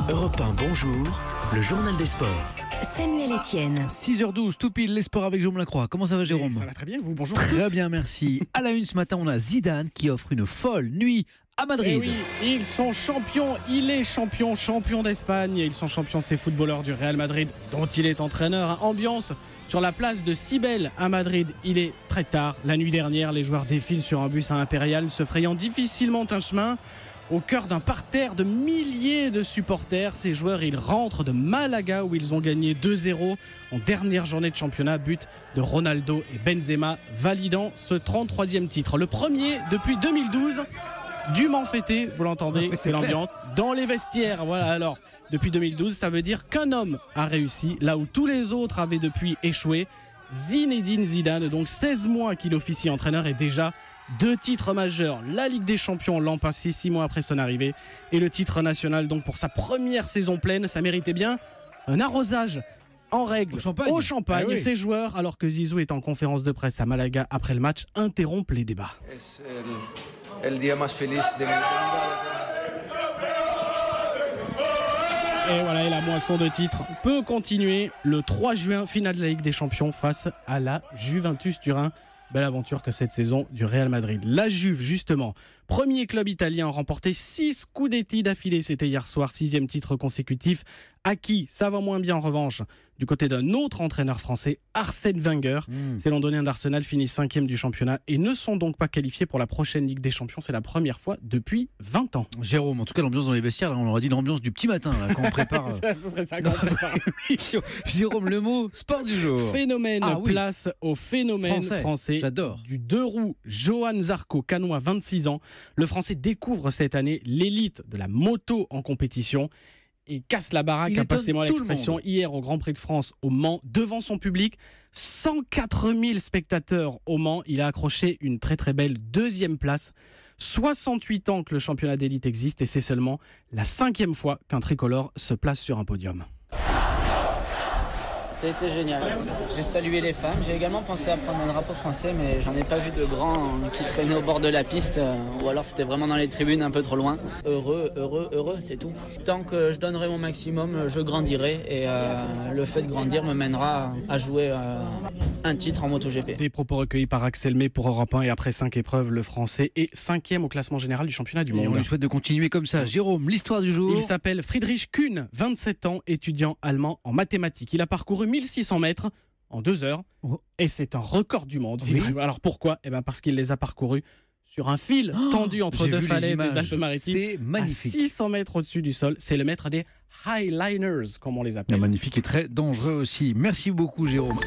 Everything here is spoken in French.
Europe 1, bonjour, le journal des sports. Samuel Etienne. 6h12, tout pile, les sports avec Jérôme Lacroix. Comment ça va, Jérôme ? Ça va très bien, vous, bonjour. Très bien, merci. À la une ce matin, on a Zidane qui offre une folle nuit à Madrid. Et oui, ils sont champions, il est champion d'Espagne. Ils sont champions, ces footballeurs du Real Madrid, dont il est entraîneur. Ambiance sur la place de Cibel à Madrid. Il est très tard. La nuit dernière, les joueurs défilent sur un bus à Impérial, se frayant difficilement un chemin. Au cœur d'un parterre de milliers de supporters, ces joueurs, ils rentrent de Malaga où ils ont gagné 2-0 en dernière journée de championnat, but de Ronaldo et Benzema, validant ce 33e titre. Le premier depuis 2012, dûment fêté, vous l'entendez, c'est l'ambiance, dans les vestiaires. Voilà, alors, depuis 2012, ça veut dire qu'un homme a réussi, là où tous les autres avaient depuis échoué. Zinedine Zidane, donc 16 mois qu'il officie entraîneur et déjà 2 titres majeurs, la Ligue des Champions l'an passé, 6 mois après son arrivée, et le titre national donc pour sa première saison pleine. Ça méritait bien un arrosage en règle au champagne. Ah oui. Ces joueurs, alors que Zizou est en conférence de presse à Malaga après le match, interrompent les débats. Es el día más feliz de mi vida. Et voilà, et la moisson de titres peut continuer le 3 juin, finale de la Ligue des Champions face à la Juventus Turin. Belle aventure que cette saison du Real Madrid. La Juve, justement, premier club italien à remporter 6 Scudetti d'affilée. C'était hier soir, 6e titre consécutif. À qui ça va moins bien en revanche du côté d'un autre entraîneur français, Arsène Wenger. Ces Londoniens d'Arsenal finissent 5e du championnat et ne sont donc pas qualifiés pour la prochaine Ligue des Champions. C'est la première fois depuis 20 ans. Jérôme, en tout cas, l'ambiance dans les vestiaires, là, on aurait dit l'ambiance du petit matin là, quand on prépare. C'est à peu près ça qu'on prépare. Jérôme, le mot sport du jour. Phénomène, Ah oui. place au phénomène français. J'adore. Du 2 roues, Johan Zarco, canois, 26 ans. Le Français découvre cette année l'élite de la moto en compétition et casse la baraque, Il étonne passez-moi tout le l'expression, monde. hier au Grand Prix de France au Mans, devant son public. 104 000 spectateurs au Mans. Il a accroché une très très belle 2e place. 68 ans que le championnat d'élite existe et c'est seulement la 5e fois qu'un tricolore se place sur un podium. Ça a été génial. J'ai salué les femmes. J'ai également pensé à prendre un drapeau français, mais j'en ai pas vu de grands qui traînaient au bord de la piste, ou alors c'était vraiment dans les tribunes un peu trop loin. Heureux, c'est tout. Tant que je donnerai mon maximum, je grandirai et le fait de grandir me mènera à jouer un titre en MotoGP. Des propos recueillis par Axel May pour Europe 1 et après 5 épreuves, le Français est 5e au classement général du championnat du Et on monde. lui souhaite de continuer comme ça. Jérôme, l'histoire du jour. Il s'appelle Friedrich Kuhn, 27 ans, étudiant allemand en mathématiques. Il a parcouru 1600 mètres en 2 heures et c'est un record du monde. Oui. Alors pourquoi ? Parce qu'il les a parcourus sur un fil tendu entre j'ai 2 vu les falaises images. des Alpes-Maritimes. C'est À magnifique. 600 mètres au-dessus du sol. C'est le maître des highliners, comme on les appelle. Magnifique et très dangereux aussi. Merci beaucoup, Jérôme.